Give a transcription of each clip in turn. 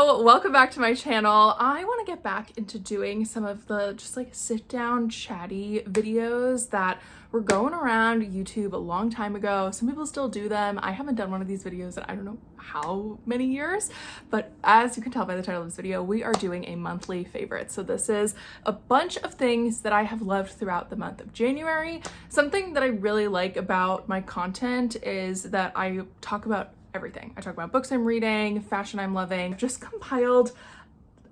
So welcome back to my channel. I want to get back into doing some of the just like sit down chatty videos that were going around YouTube a long time ago. Some people still do them. I haven't done one of these videos in I don't know how many years, but as you can tell by the title of this video, we are doing a monthly favorite. So this is a bunch of things that I have loved throughout the month of January. Something that I really like about my content is that I talk about everything. I talk about books I'm reading, fashion I'm loving. I've just compiled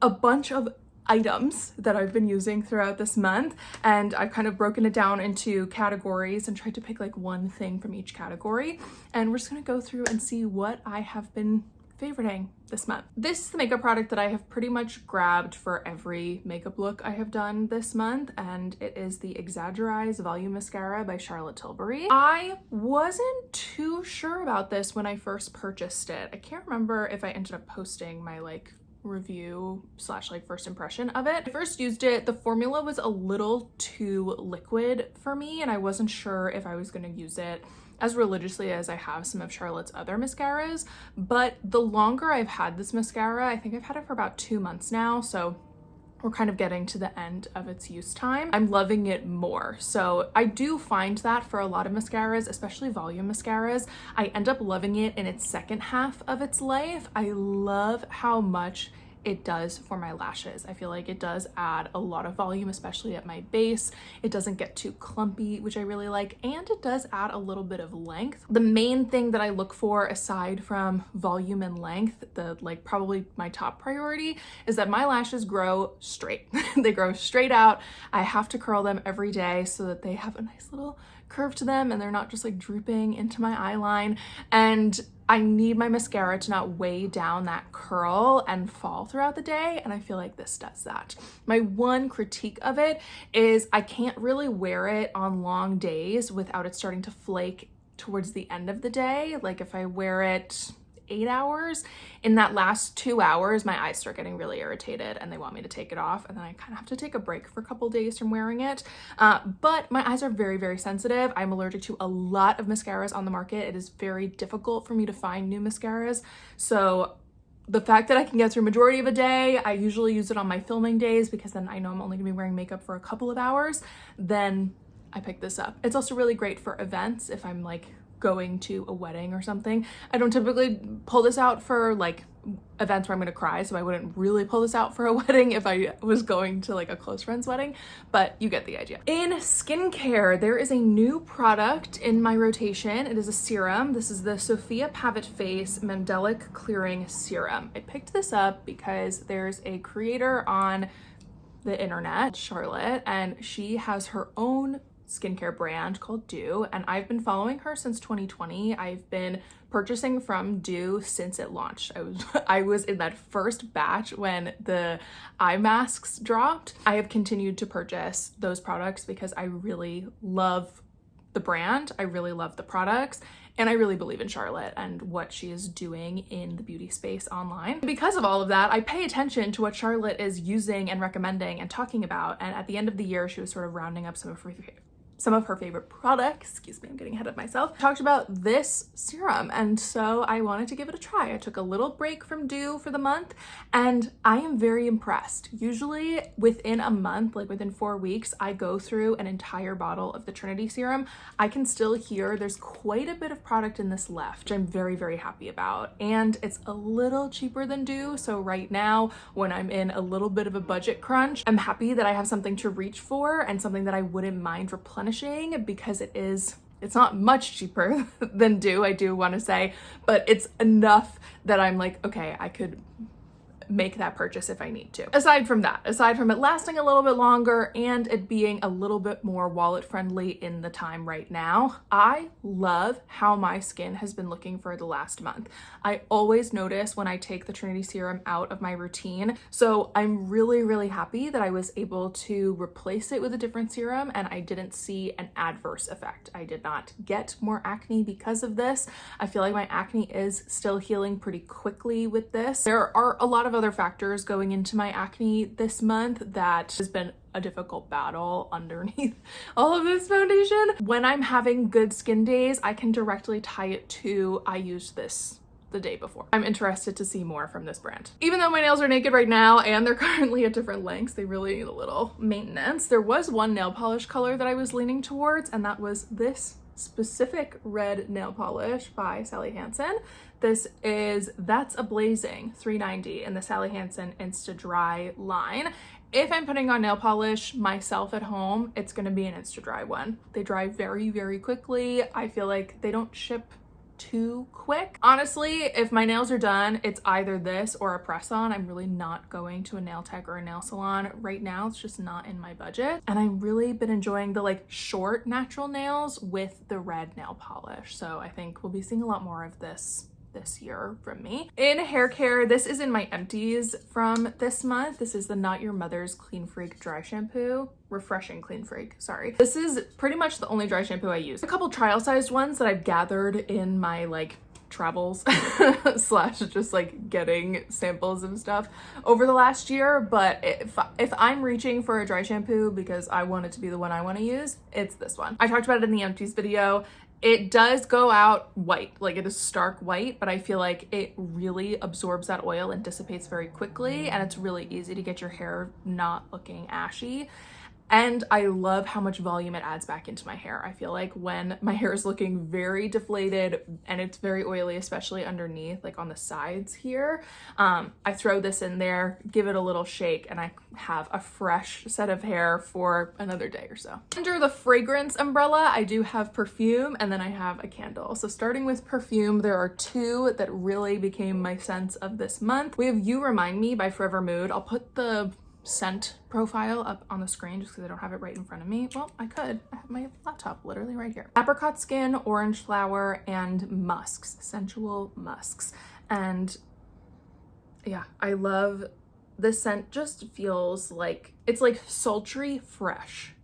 a bunch of items that I've been using throughout this month, and I've kind of broken it down into categories and tried to pick like one thing from each category, and we're just gonna go through and see what I have been favoriting this month. This is the makeup product that I have pretty much grabbed for every makeup look I have done this month, and it is the Exagger-eyes Volume Mascara by Charlotte Tilbury. I wasn't too sure about this when I first purchased it. I can't remember if I ended up posting my like review slash like first impression of it. I first used it, the formula was a little too liquid for me, and I wasn't sure if I was going to use it as religiously as I have some of Charlotte's other mascaras. But the longer I've had this mascara, I think I've had it for about 2 months now, so we're kind of getting to the end of its use time. I'm loving it more. So I do find that for a lot of mascaras, especially volume mascaras, I end up loving it in its second half of its life. I love how much it does for my lashes. I feel like it does add a lot of volume, especially at my base. It doesn't get too clumpy, which I really like, and it does add a little bit of length. The main thing that I look for aside from volume and length, the like probably my top priority, is that my lashes grow straight. They grow straight out. I have to curl them every day so that they have a nice little curve to them and they're not just like drooping into my eye line. And I need my mascara to not weigh down that curl and fall throughout the day, and I feel like this does that. My one critique of it is I can't really wear it on long days without it starting to flake towards the end of the day. Like if I wear it 8 hours, in that last 2 hours my eyes start getting really irritated and they want me to take it off, and then I kind of have to take a break for a couple days from wearing it. But my eyes are very, very sensitive. I'm allergic to a lot of mascaras on the market. It is very difficult for me to find new mascaras, so the fact that I can get through majority of a day, I usually use it on my filming days because then I know I'm only gonna be wearing makeup for a couple of hours, then I pick this up. It's also really great for events if I'm like going to a wedding or something. I don't typically pull this out for like events where I'm gonna cry, so I wouldn't really pull this out for a wedding if I was going to like a close friend's wedding, but you get the idea. In skincare, there is a new product in my rotation. It is a serum. This is the Sofie Pavitt Face Mandelic Clearing Serum. I picked this up because there's a creator on the internet, Charlotte, and she has her own skincare brand called Do, and I've been following her since 2020. I've been purchasing from Do since it launched. I was in that first batch when the eye masks dropped. I have continued to purchase those products because I really love the brand, I really love the products, and I really believe in Charlotte and what she is doing in the beauty space online. Because of all of that, I pay attention to what Charlotte is using and recommending and talking about, and at the end of the year she was sort of rounding up some of her favorite products. Excuse me, I'm getting ahead of myself. Talked about this serum, and so I wanted to give it a try. I took a little break from Do for the month, and I am very impressed. Usually within a month, like within 4 weeks, I go through an entire bottle of the Trinity serum. I can still hear there's quite a bit of product in this left, which I'm very, very happy about. And it's a little cheaper than Do, so right now when I'm in a little bit of a budget crunch, I'm happy that I have something to reach for and something that I wouldn't mind replenishing, because it's not much cheaper than Do, I do want to say, but it's enough that I'm like, okay, I could make that purchase if I need to. Aside from it lasting a little bit longer and it being a little bit more wallet friendly in the time right now, I love how my skin has been looking for the last month. I always notice when I take the Trinity serum out of my routine, so I'm really, really happy that I was able to replace it with a different serum and I didn't see an adverse effect. I did not get more acne because of this. I feel like my acne is still healing pretty quickly with this. There are a lot of other factors going into my acne this month that has been a difficult battle underneath all of this foundation. When I'm having good skin days, I can directly tie it to I use this the day before. I'm interested to see more from this brand. Even though my nails are naked right now and they're currently at different lengths, they really need a little maintenance. There was one nail polish color that I was leaning towards, and that was this specific red nail polish by Sally Hansen. This is That's a Blazing 390 in the Sally Hansen Insta-Dri line. If I'm putting on nail polish myself at home, it's going to be an Insta-Dri one. They dry very, very quickly. I feel like they don't ship too quick. Honestly, if my nails are done, it's either this or a press-on. I'm really not going to a nail tech or a nail salon right now. It's just not in my budget. And I've really been enjoying the like short natural nails with the red nail polish. So I think we'll be seeing a lot more of this year from me. In hair care, this is in my empties from this month. This is the Not Your Mother's Clean Freak Dry Shampoo. Refreshing Clean Freak, sorry. This is pretty much the only dry shampoo I use. A couple trial sized ones that I've gathered in my like travels slash just like getting samples of stuff over the last year. But if I'm reaching for a dry shampoo because I want it to be the one I want to use, it's this one. I talked about it in the empties video. It does go out white, like it is stark white, but I feel like it really absorbs that oil and dissipates very quickly, and it's really easy to get your hair not looking ashy. And I love how much volume it adds back into my hair. I feel like when my hair is looking very deflated and it's very oily, especially underneath, like on the sides here, I throw this in there, give it a little shake, and I have a fresh set of hair for another day or so. Under the fragrance umbrella, I do have perfume, and then I have a candle. So starting with perfume, there are two that really became my scents of this month. We have You Remind Me by Forvr Mood. I'll put the scent profile up on the screen just because I don't have it right in front of me. Well, I could. I have my laptop literally right here. Apricot Skin, Orange Flower, and musks, sensual musks. And yeah, I love this scent. Just feels like it's like sultry fresh,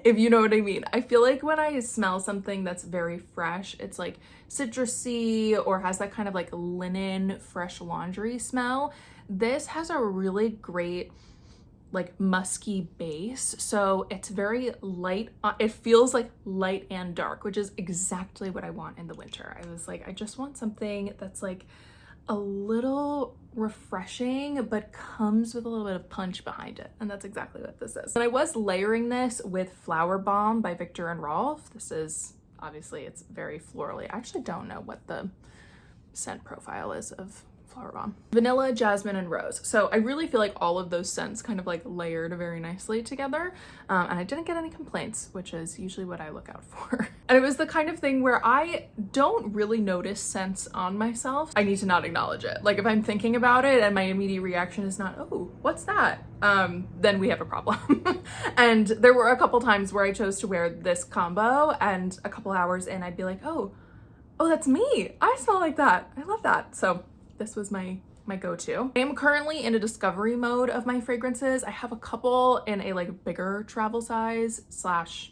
if you know what I mean. I feel like when I smell something that's very fresh, it's like citrusy or has that kind of like linen fresh laundry smell. This has a really great like musky base, so it's very light. It feels like light and dark, which is exactly what I want in the winter. I was like, I just want something that's like a little refreshing but comes with a little bit of punch behind it, and that's exactly what this is. And I was layering this with Flowerbomb by Viktor&Rolf. This is obviously, it's very florally. I actually don't know what the scent profile is of Flowerbomb. Vanilla, jasmine, and rose. So I really feel like all of those scents kind of like layered very nicely together, and I didn't get any complaints, which is usually what I look out for. And it was the kind of thing where I don't really notice scents on myself. I need to not acknowledge it. Like if I'm thinking about it and my immediate reaction is not, oh, what's that? Then we have a problem. And there were a couple times where I chose to wear this combo, and a couple hours in I'd be like, oh, that's me. I smell like that. I love that. So this was my go-to. I am currently in a discovery mode of my fragrances. I have a couple in a like bigger travel size slash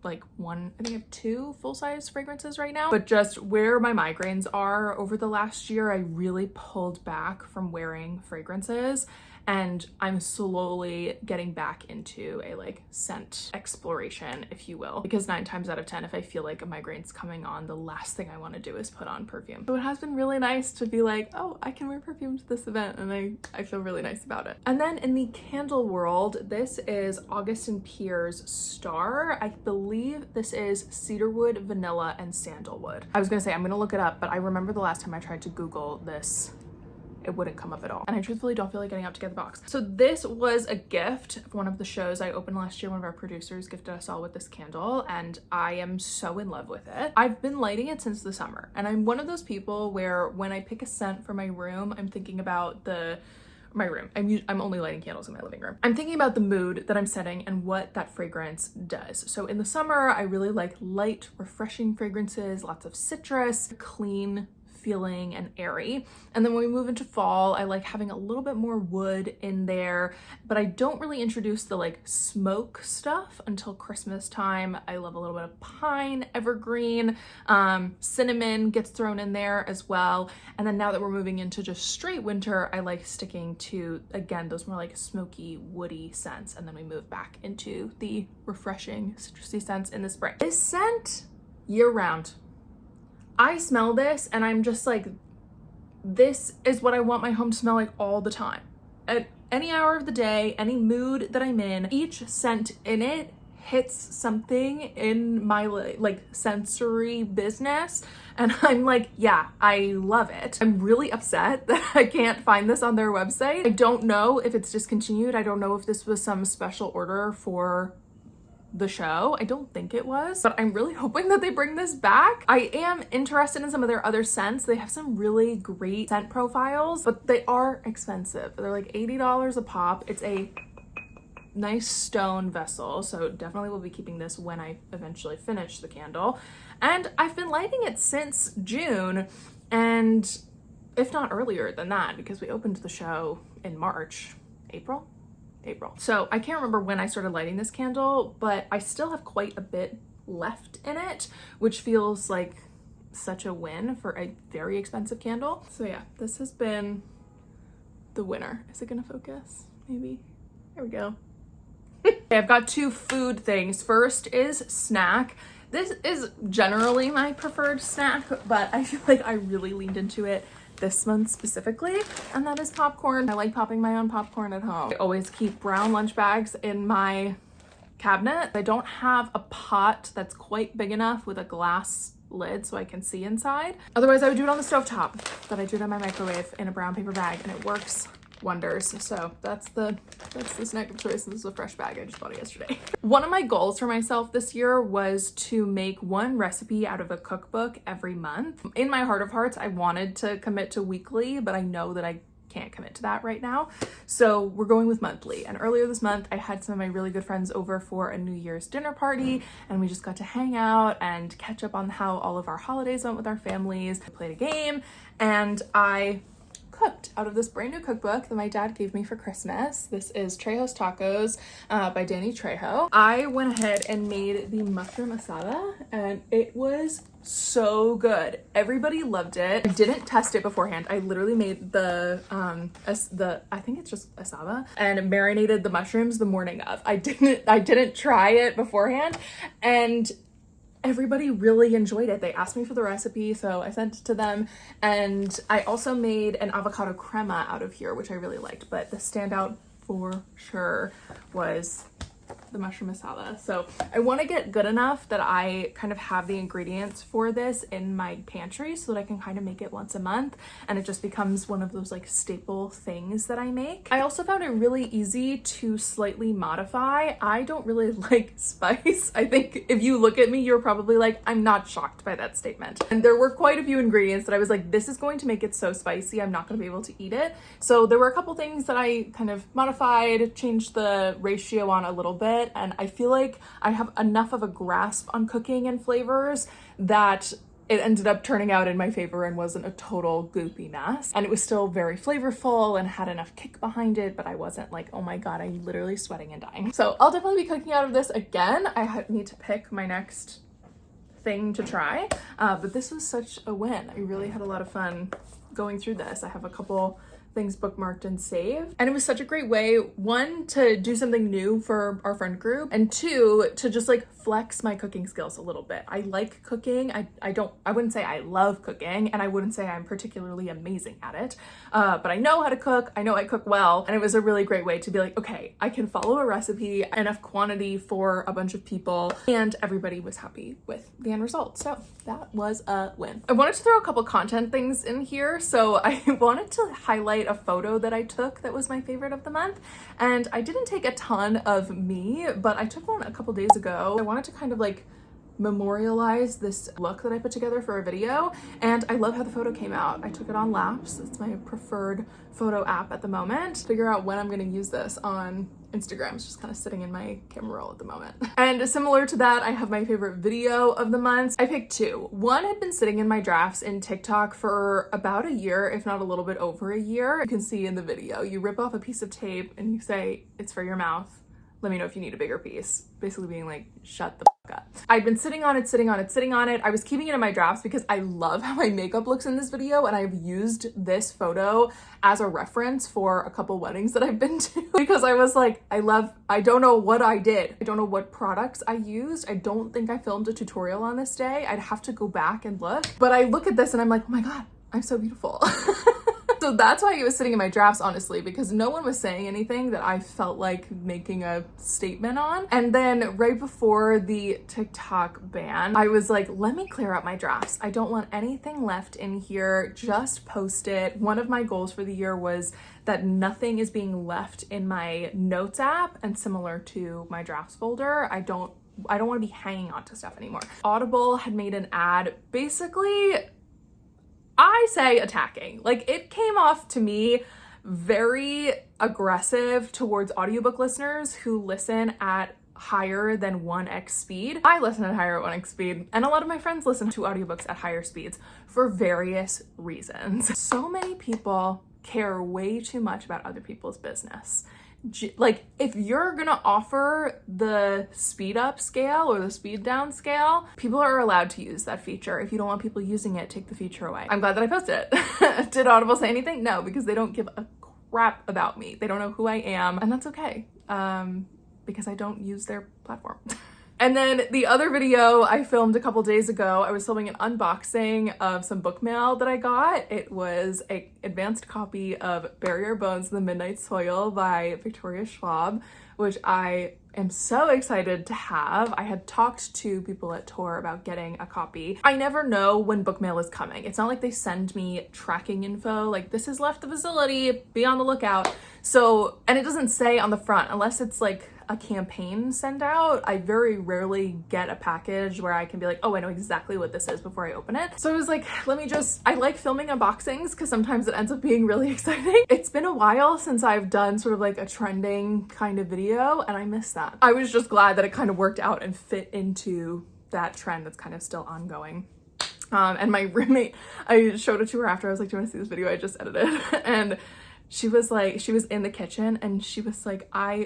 like one, I think I have two full-size fragrances right now. But just where my migraines are over the last year, I really pulled back from wearing fragrances, and I'm slowly getting back into a like scent exploration, if you will, because 9 times out of 10, if I feel like a migraine's coming on, the last thing I want to do is put on perfume. So it has been really nice to be like, oh, I can wear perfume to this event, and I feel really nice about it. And then in the candle world, this is August and Piers Star. I believe this is cedarwood, vanilla, and sandalwood. I was gonna say I'm gonna look it up, but I remember the last time I tried to Google this, it wouldn't come up at all. And I truthfully don't feel like getting out to get the box. So this was a gift of one of the shows I opened last year. One of our producers gifted us all with this candle, and I am so in love with it. I've been lighting it since the summer, and I'm one of those people where when I pick a scent for my room, I'm thinking about my room. I'm only lighting candles in my living room. I'm thinking about the mood that I'm setting and what that fragrance does. So in the summer, I really like light, refreshing fragrances, lots of citrus, clean feeling, and airy. And then when we move into fall, I like having a little bit more wood in there, but I don't really introduce the like smoke stuff until Christmas time. I love a little bit of pine, evergreen, cinnamon gets thrown in there as well. And then now that we're moving into just straight winter, I like sticking to, again, those more like smoky, woody scents. And then we move back into the refreshing, citrusy scents in the spring. This scent, year round. I smell this and I'm just like, this is what I want my home to smell like all the time. At any hour of the day, any mood that I'm in, each scent in it hits something in my like sensory business, and I'm like, yeah, I love it. I'm really upset that I can't find this on their website. I don't know if it's discontinued. I don't know if this was some special order for the show. I don't think it was, but I'm really hoping that they bring this back. I am interested in some of their other scents. They have some really great scent profiles, but they are expensive. They're like $80 a pop. It's a nice stone vessel, so definitely will be keeping this when I eventually finish the candle. And I've been lighting it since June, and if not earlier than that, because we opened the show in March, April. So I can't remember when I started lighting this candle, but I still have quite a bit left in it, which feels like such a win for a very expensive candle. So yeah, this has been the winner. Is it gonna focus? Maybe. There we go. Okay, I've got two food things. First is snack. This is generally my preferred snack, but I feel like I really leaned into it this month specifically, and that is popcorn. I like popping my own popcorn at home. I always keep brown lunch bags in my cabinet. I don't have a pot that's quite big enough with a glass lid so I can see inside. Otherwise I would do it on the stovetop, but I do it in my microwave in a brown paper bag, and it works wonders. So that's the snack of choice. This is a fresh bag. I just bought it yesterday. One of my goals for myself this year was to make one recipe out of a cookbook every month. In my heart of hearts, I wanted to commit to weekly, but I know that I can't commit to that right now. So we're going with monthly. And earlier this month, I had some of my really good friends over for a New Year's dinner party, and we just got to hang out and catch up on how all of our holidays went with our families. I played a game, and I cooked out of this brand new cookbook that my dad gave me for Christmas. This is Trejo's Tacos by Danny Trejo. I went ahead and made the mushroom asada, and it was so good. Everybody loved it. I didn't test it beforehand. I literally made the I think it's just asada, and marinated the mushrooms the morning of. I didn't try it beforehand, and everybody really enjoyed it. They asked me for the recipe, so I sent it to them. And I also made an avocado crema out of here, which I really liked, but the standout for sure was the mushroom asada. So I want to get good enough that I kind of have the ingredients for this in my pantry so that I can kind of make it once a month, and it just becomes one of those like staple things that I make. I also found it really easy to slightly modify. I don't really like spice. I think if you look at me, you're probably like, I'm not shocked by that statement. And there were quite a few ingredients that I was like, this is going to make it so spicy, I'm not going to be able to eat it. So there were a couple things that I kind of modified, changed the ratio on a little bit, and I feel like I have enough of a grasp on cooking and flavors that it ended up turning out in my favor and wasn't a total goopy mess. And it was still very flavorful and had enough kick behind it, but I wasn't like, oh my god, I'm literally sweating and dying. So I'll definitely be cooking out of this again. I need to pick my next thing to try, but this was such a win. I really had a lot of fun going through this. I have a couple things bookmarked and saved, and it was such a great way, one, to do something new for our friend group, and two, to just like flex my cooking skills a little bit. I like cooking. I wouldn't say I love cooking, and I wouldn't say I'm particularly amazing at it, but I know how to cook. I know I cook well, and it was a really great way to be like, okay, I can follow a recipe, enough quantity for a bunch of people, and everybody was happy with the end result. So that was a win. I wanted to throw a couple content things in here, so I wanted to highlight a photo that I took that was my favorite of the month, and I didn't take a ton of me, but I took one a couple days ago. I wanted to kind of like memorialize this look that I put together for a video, and I love how the photo came out. I took it on Laps. It's my preferred photo app at the moment. Figure out when I'm going to use this on Instagram. It's just kind of sitting in my camera roll at the moment. And similar to that, I have my favorite video of the month. I picked two. One had been sitting in my drafts in TikTok for about a year, if not a little bit over a year. You can see in the video, you rip off a piece of tape and you say, it's for your mouth. Let me know if you need a bigger piece. Basically being like, shut the fuck up. I'd been sitting on it. I was keeping it in my drafts because I love how my makeup looks in this video, and I've used this photo as a reference for a couple weddings that I've been to because I was like, I don't know what I did. I don't know what products I used. I don't think I filmed a tutorial on this day. I'd have to go back and look. But I look at this and I'm like, oh my god, I'm so beautiful. So that's why it was sitting in my drafts, honestly, because no one was saying anything that I felt like making a statement on. And then right before the TikTok ban, I was like, let me clear out my drafts. I don't want anything left in here, just post it. One of my goals for the year was that nothing is being left in my notes app, and similar to my drafts folder, I don't want to be hanging on to stuff anymore. Audible had made an ad, basically, I say attacking. Like, it came off to me very aggressive towards audiobook listeners who listen at higher than 1x speed. I listen at higher 1x speed, and a lot of my friends listen to audiobooks at higher speeds for various reasons. So many people care way too much about other people's business. Like, if you're gonna offer the speed up scale or the speed down scale, people are allowed to use that feature. If you don't want people using it, take the feature away. I'm glad that I posted it. Did Audible say anything? No, because they don't give a crap about me. They don't know who I am, and that's okay, because I don't use their platform. And then the other video I filmed a couple days ago, I was filming an unboxing of some book mail that I got. It was an advanced copy of Bury Your Bones in the Midnight Soil by Victoria Schwab, which I am so excited to have. I had talked to people at Tor about getting a copy. I never know when book mail is coming. It's not like they send me tracking info, like, this has left the facility, be on the lookout. So, and it doesn't say on the front, unless it's like a campaign send out. I very rarely get a package where I can be like, oh, I know exactly what this is before I open it. So I was like, I like filming unboxings because sometimes it ends up being really exciting. It's been a while since I've done sort of like a trending kind of video, and I miss that. I was just glad that it kind of worked out and fit into that trend that's kind of still ongoing. And my roommate, I showed it to her after. I was like, do you want to see this video I just edited? And she was in the kitchen, and she was like, I'm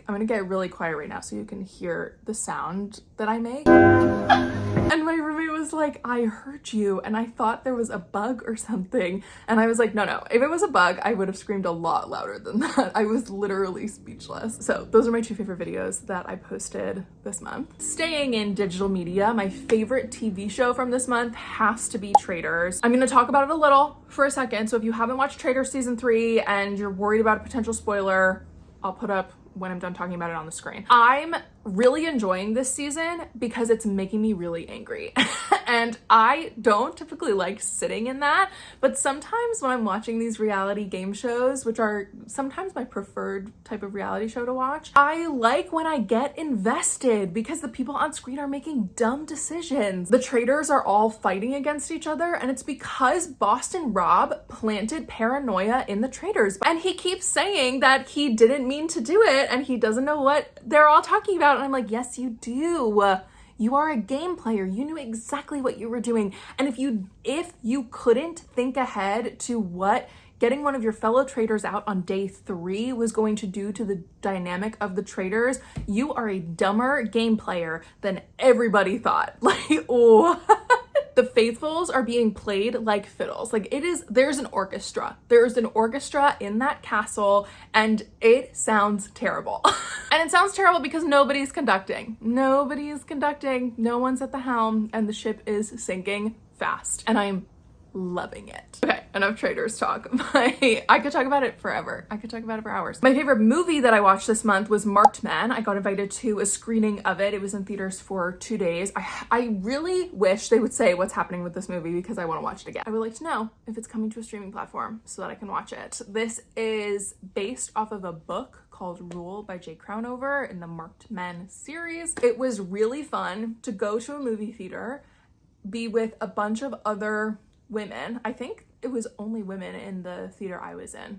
gonna get really quiet right now so you can hear the sound that I make. And my roommate was like, I heard you, and I thought there was a bug or something. And I was like, no, if it was a bug, I would have screamed a lot louder than that. I was literally speechless. So those are my two favorite videos that I posted this month. Staying in digital media, my favorite TV show from this month has to be Traitors. I'm gonna talk about it a little for a second. So if you haven't watched Traitors season 3 and you're worried about a potential spoiler, I'll put up when I'm done talking about it on the screen. I'm really enjoying this season because it's making me really angry. And I don't typically like sitting in that, but sometimes when I'm watching these reality game shows, which are sometimes my preferred type of reality show to watch, I like when I get invested because the people on screen are making dumb decisions. The Traitors are all fighting against each other, and it's because Boston Rob planted paranoia in the Traitors. And he keeps saying that he didn't mean to do it and he doesn't know what they're all talking about. And I'm like, yes, you do. You are a game player. You knew exactly what you were doing. And if you couldn't think ahead to what getting one of your fellow Traitors out on day 3 was going to do to the dynamic of the Traitors, you are a dumber game player than everybody thought. Like, oh. The Faithfuls are being played like fiddles. Like, there's an orchestra. There's an orchestra in that castle, and it sounds terrible. And it sounds terrible because nobody's conducting. Nobody is conducting. No one's at the helm, and the ship is sinking fast. And I'm loving it. Okay, enough Traitors talk. I could talk about it forever. I could talk about it for hours. My favorite movie that I watched this month was Marked Men. I got invited to a screening of it. It was in theaters for 2 days. I really wish they would say what's happening with this movie because I want to watch it again. I would like to know if it's coming to a streaming platform so that I can watch it. This is based off of a book called Rule by Jay Crownover in the Marked Men series. It was really fun to go to a movie theater, be with a bunch of other women. I think it was only women in the theater I was in,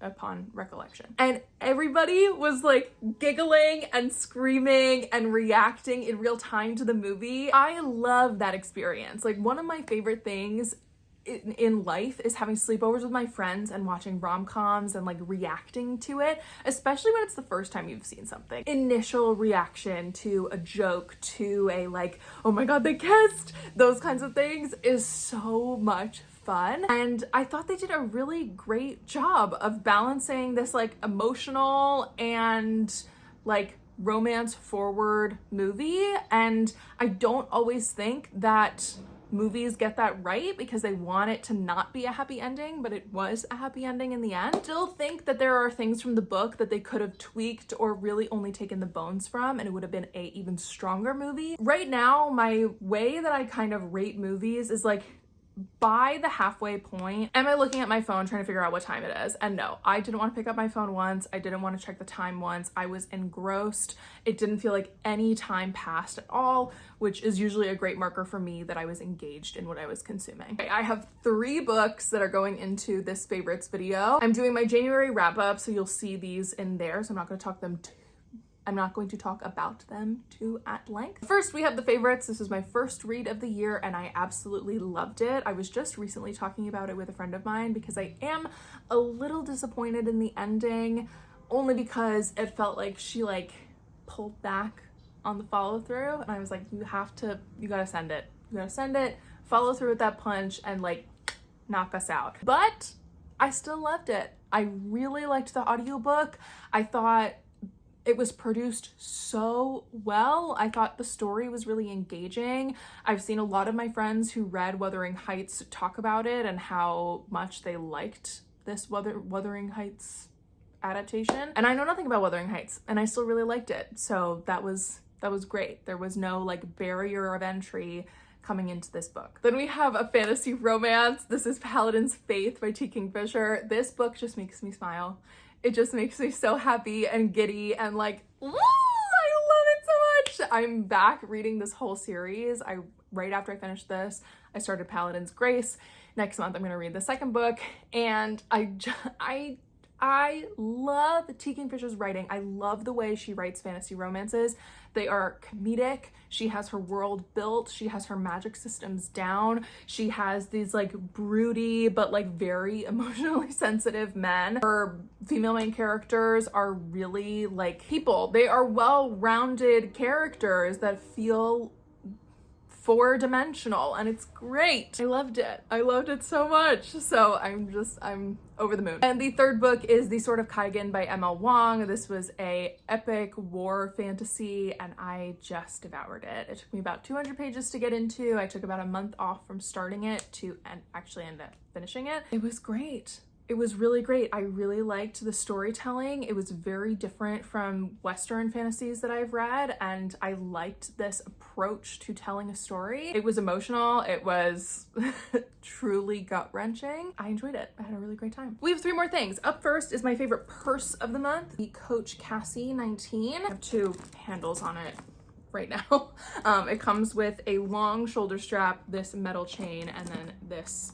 upon recollection. And everybody was like giggling and screaming and reacting in real time to the movie. I love that experience. Like, one of my favorite things in life is having sleepovers with my friends and watching rom-coms and like reacting to it, especially when it's the first time you've seen something. Initial reaction to a joke, to a like, oh my god, they kissed, those kinds of things is so much fun. And I thought they did a really great job of balancing this like emotional and like romance forward movie. And I don't always think that movies get that right because they want it to not be a happy ending, but it was a happy ending in the end. Still think that there are things from the book that they could have tweaked or really only taken the bones from, and it would have been a even stronger movie. Right now, my way that I kind of rate movies is like, by the halfway point, am I looking at my phone trying to figure out what time it is? And no, I didn't want to pick up my phone once. I didn't want to check the time once. I was engrossed. It didn't feel like any time passed at all, which is usually a great marker for me that I was engaged in what I was consuming. Okay, I have 3 books that are going into this favorites video. I'm doing my January wrap up, so you'll see these in there. So I'm not going to talk about them too at length. First, we have the favorites. This is my first read of the year and I absolutely loved it. I was just recently talking about it with a friend of mine because I am a little disappointed in the ending, only because it felt like she like pulled back on the follow through, and I was like, you gotta send it, follow through with that punch and like knock us out. But I still loved it. I really liked the audiobook. I thought it was produced so well. I thought the story was really engaging. I've seen a lot of my friends who read Wuthering Heights talk about it and how much they liked this Wuthering Heights adaptation. And I know nothing about Wuthering Heights and I still really liked it. So that was great. There was no like barrier of entry coming into this book. Then we have a fantasy romance. This is Paladin's Faith by T. Kingfisher. This book just makes me smile. It just makes me so happy and giddy and like, woo, I love it so much. I'm back reading this whole series. Right after I finished this, I started Paladin's Grace. Next month, I'm gonna read the second book, and I love T. Kingfisher's writing. I love the way she writes fantasy romances. They are comedic. She has her world built. She has her magic systems down. She has these like broody but like very emotionally sensitive men. Her female main characters are really like people. They are well-rounded characters that feel 4-dimensional, and it's great. I loved it so much. So I'm over the moon. And the third book is The Sword of Kaigen by M.L. Wang. This was a epic war fantasy and I just devoured it. It took me about 200 pages to get into. I took about a month off from starting it to actually end up finishing it. It was great. It was really great. I really liked the storytelling. It was very different from Western fantasies that I've read, and I liked this approach to telling a story. It was emotional. It was truly gut-wrenching. I enjoyed it. I had a really great time. We have 3 more things. Up first is my favorite purse of the month, the Coach Cassie 19. I have 2 handles on it right now. It comes with a long shoulder strap, this metal chain, and then this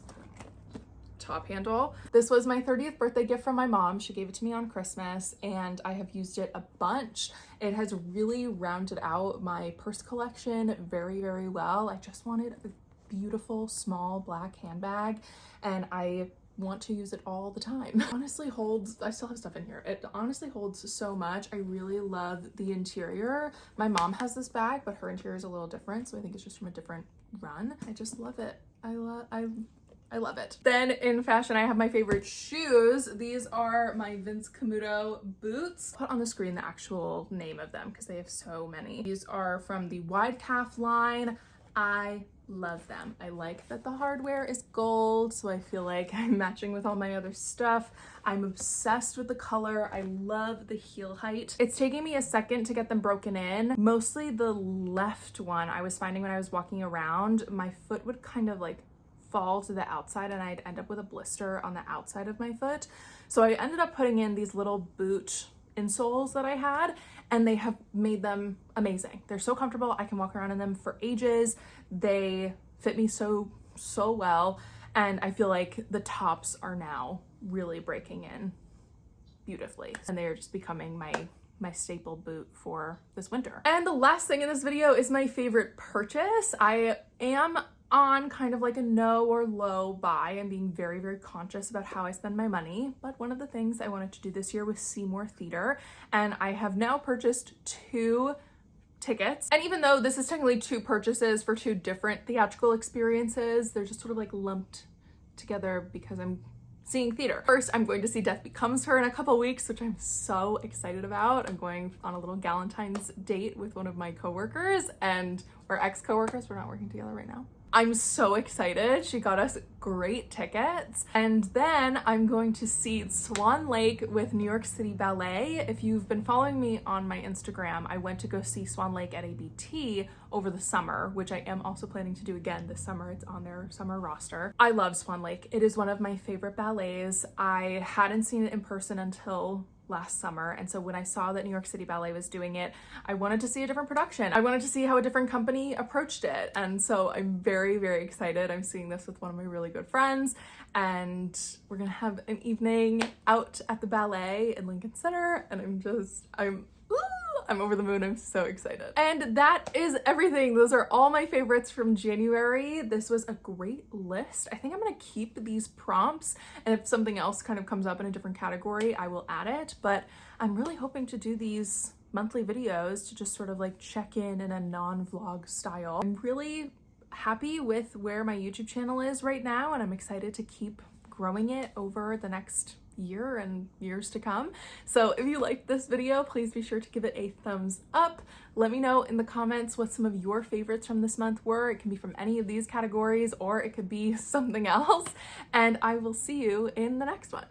top handle. This was my 30th birthday gift from my mom. She gave it to me on Christmas and I have used it a bunch. It has really rounded out my purse collection very, very well. I just wanted a beautiful small black handbag and I want to use it all the time. It honestly holds, I still have stuff in here. It honestly holds so much. I really love the interior. My mom has this bag, but her interior is a little different, so I think it's just from a different run. I just love it. I love it. Then in fashion, I have my favorite shoes. These are my Vince Camuto boots. Put on the screen the actual name of them because they have so many. These are from the wide calf line. I love them. I like that the hardware is gold, so I feel like I'm matching with all my other stuff. I'm obsessed with the color. I love the heel height. It's taking me a second to get them broken in. Mostly the left one. I was finding when I was walking around, my foot would kind of like fall to the outside and I'd end up with a blister on the outside of my foot. So I ended up putting in these little boot insoles that I had, and they have made them amazing. They're so comfortable. I can walk around in them for ages. They fit me so well, and I feel like the tops are now really breaking in beautifully, and they are just becoming my staple boot for this winter. And the last thing in this video is my favorite purchase. I am on kind of like a no or low buy. I'm being very, very conscious about how I spend my money. But one of the things I wanted to do this year was see more theater. And I have now purchased 2 tickets. And even though this is technically 2 purchases for 2 different theatrical experiences, they're just sort of like lumped together because I'm seeing theater. First, I'm going to see Death Becomes Her in a couple weeks, which I'm so excited about. I'm going on a little Galentine's date with one of my coworkers or ex-coworkers. We're not working together right now. I'm so excited. She got us great tickets. And then I'm going to see Swan Lake with New York City Ballet. If you've been following me on my Instagram, I went to go see Swan Lake at ABT over the summer, which I am also planning to do again this summer. It's on their summer roster. I love Swan Lake. It is one of my favorite ballets. I hadn't seen it in person until last summer, and so when I saw that New York City Ballet was doing it, I wanted to see a different production. I wanted to see how a different company approached it, and so I'm very, very excited. I'm seeing this with one of my really good friends, and we're gonna have an evening out at the ballet in Lincoln Center, and I'm over the moon. I'm so excited. And that is everything. Those are all my favorites from January. This was a great list. I think I'm gonna keep these prompts, and if something else kind of comes up in a different category, I will add it. But I'm really hoping to do these monthly videos to just sort of like check in a non-vlog style. I'm really happy with where my YouTube channel is right now, and I'm excited to keep growing it over the next year and years to come. So if you liked this video, please be sure to give it a thumbs up. Let me know in the comments what some of your favorites from this month were. It can be from any of these categories, or it could be something else. And I will see you in the next one.